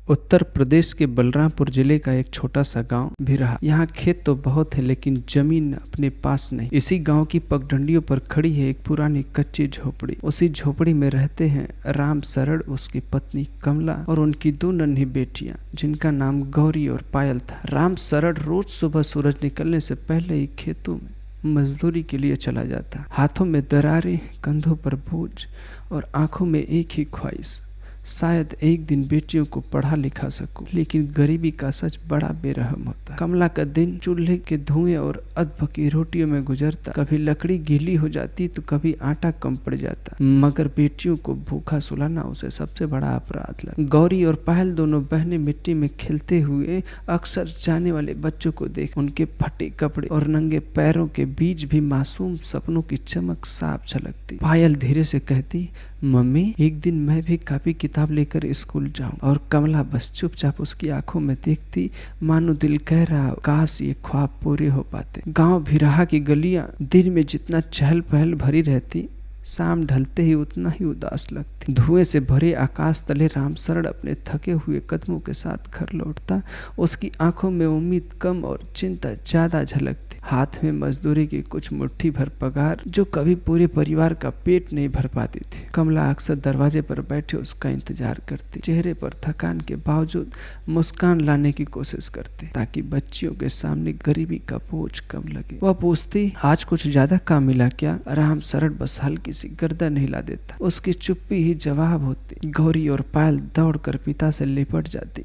उत्तर प्रदेश के बलरामपुर जिले का एक छोटा सा गांव भी रहा। यहाँ खेत तो बहुत है लेकिन जमीन अपने पास नहीं। इसी गांव की पगडंडियों पर खड़ी है एक पुरानी कच्ची झोपड़ी। उसी झोपड़ी में रहते हैं राम सरड़, उसकी पत्नी कमला और उनकी दो नन्ही बेटियां जिनका नाम गौरी और पायल था। राम सरड़ रोज सुबह सूरज निकलने से पहले ही खेतों में मजदूरी के लिए चला जाता। हाथों में दरारें, कंधों पर बोझ और आंखों में एक ही ख्वाहिश, शायद एक दिन बेटियों को पढ़ा लिखा सकूं। लेकिन गरीबी का सच बड़ा बेरहम होता। कमला का दिन चूल्हे के धुएं और अधपकी रोटियों में गुजरता। कभी लकड़ी गीली हो जाती तो कभी आटा कम पड़ जाता, मगर बेटियों को भूखा सुलाना उसे सबसे बड़ा अपराध लगा। गौरी और पायल दोनों बहनें मिट्टी में खेलते हुए अक्सर जाने वाले बच्चों को देख उनके फटे कपड़े और नंगे पैरों के बीच भी मासूम सपनों की चमक साफ झलकती। पायल धीरे से कहती, मम्मी एक दिन मैं भी कापी किताब लेकर स्कूल जाऊं। और कमला बस चुपचाप उसकी आंखों में देखती, मानो दिल कह रहा काश ये ख्वाब पूरे हो पाते। गांव भिराहा की गलियां दिन में जितना चहल पहल भरी रहती, शाम ढलते ही उतना ही उदास लगती। धुएं से भरे आकाश तले राम सरड़ अपने थके हुए कदमों के साथ घर लौटता। उसकी आंखों में उम्मीद कम और चिंता ज्यादा झलकती। हाथ में मजदूरी की कुछ मुट्ठी भर पगार जो कभी पूरे परिवार का पेट नहीं भर पाती थी। कमला अक्सर दरवाजे पर बैठे उसका इंतजार करती, चेहरे पर थकान के बावजूद मुस्कान लाने की कोशिश करती ताकि बच्चियों के सामने गरीबी का बोझ कम लगे। वह पूछती, आज कुछ ज्यादा काम मिला क्या? राम सरड़ बस हल्की सी गर्दन हिला देता। उसकी चुप्पी ही जवाब होती। गौरी और पायल दौड़कर पिता से लिपट जाती।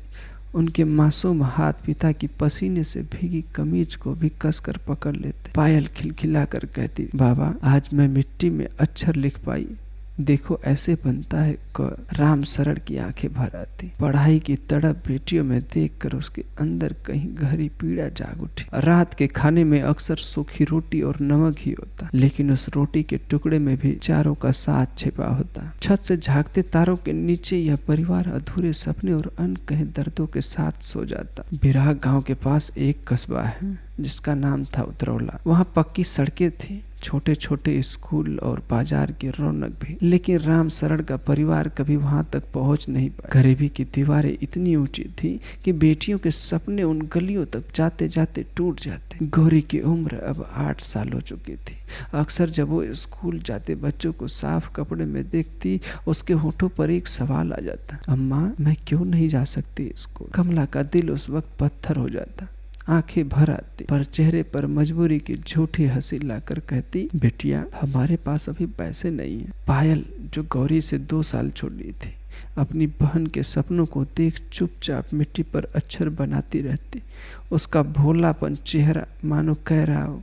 उनके मासूम हाथ पिता की पसीने से भीगी कमीज को भी कसकर पकड़ लेते। पायल खिलखिला कर कहती, बाबा आज मैं मिट्टी में अक्षर लिख पाई, देखो ऐसे बनता है क। राम सरड़ की आंखें भर आती। पढ़ाई की तड़प बेटियों में देखकर उसके अंदर कहीं गहरी पीड़ा जाग उठी। रात के खाने में अक्सर सूखी रोटी और नमक ही होता, लेकिन उस रोटी के टुकड़े में भी चारों का साथ छिपा होता। छत से झांकते तारों के नीचे यह परिवार अधूरे सपने और अनकहे दर्दों के साथ सो जाता। बिराह गांव के पास एक कस्बा है जिसका नाम था उतरौला। वहाँ पक्की सड़कें थी, छोटे छोटे स्कूल और बाजार की रौनक भी। लेकिन राम सरड़ का परिवार कभी वहां तक पहुंच नहीं पाया। गरीबी की दीवारें इतनी ऊंची थी कि बेटियों के सपने उन गलियों तक जाते जाते टूट जाते। गौरी की उम्र अब 8 साल हो चुकी थी। अक्सर जब वो स्कूल जाते बच्चों को साफ कपड़े में देखती, उसके होठों पर एक सवाल आ जाता, अम्मा मैं क्यों नहीं जा सकती स्कूल? कमला का दिल उस वक्त पत्थर हो जाता, आंखें भर आती, पर चेहरे पर मजबूरी की झूठी हंसी लाकर कहती, बेटिया हमारे पास अभी पैसे नहीं है। पायल जो गौरी से 2 साल छोटी थी, अपनी बहन के सपनों को देख चुपचाप मिट्टी पर अक्षर बनाती रहती। उसका भोलापन चेहरा मानो कह रहा हो,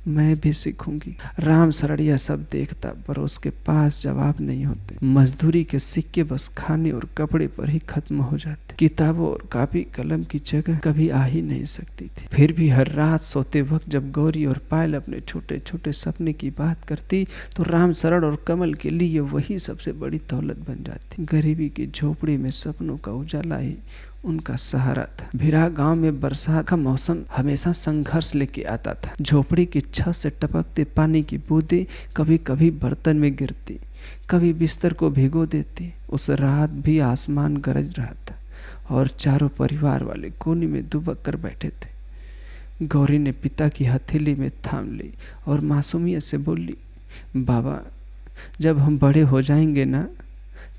मैं भी सीखूंगी। राम सरड़ यह सब देखता, पर उसके पास जवाब नहीं होते। मजदूरी के सिक्के बस खाने और कपड़े पर ही खत्म हो जाते। किताबों और कापी कलम की जगह कभी आ ही नहीं सकती थी। फिर भी हर रात सोते वक्त जब गौरी और पायल अपने छोटे छोटे सपने की बात करती, तो राम सरड़ और कमल के लिए वही सबसे बड़ी दौलत बन जाती। गरीबी की झोपड़ी में सपनों का उजाला ही उनका सहारा था। भिरा गांव में बरसात का मौसम हमेशा संघर्ष लेके आता था। झोपड़ी की छत से टपकते पानी की बूंदें कभी कभी बर्तन में गिरती, कभी बिस्तर को भिगो देती। उस रात भी आसमान गरज रहा था और चारों परिवार वाले कोने में दुबक कर बैठे थे। गौरी ने पिता की हथेली में थाम ली और मासूमियत से बोली, बाबा जब हम बड़े हो जाएंगे ना,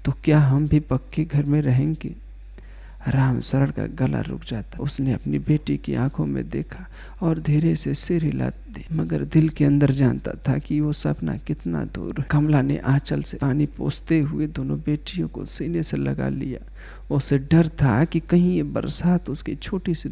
तो क्या हम भी पक्के घर में रहेंगे? राम सरड़ का गला रुक जाता। उसने अपनी बेटी की आंखों में देखा और धीरे से सिर हिला दी, मगर दिल के अंदर जानता था कि वो सपना कितना दूर है। कमला ने आंचल से पानी पोंछते हुए दोनों बेटियों को सीने से लगा लिया। उसे डर था कि कहीं ये बरसात उसकी छोटी सी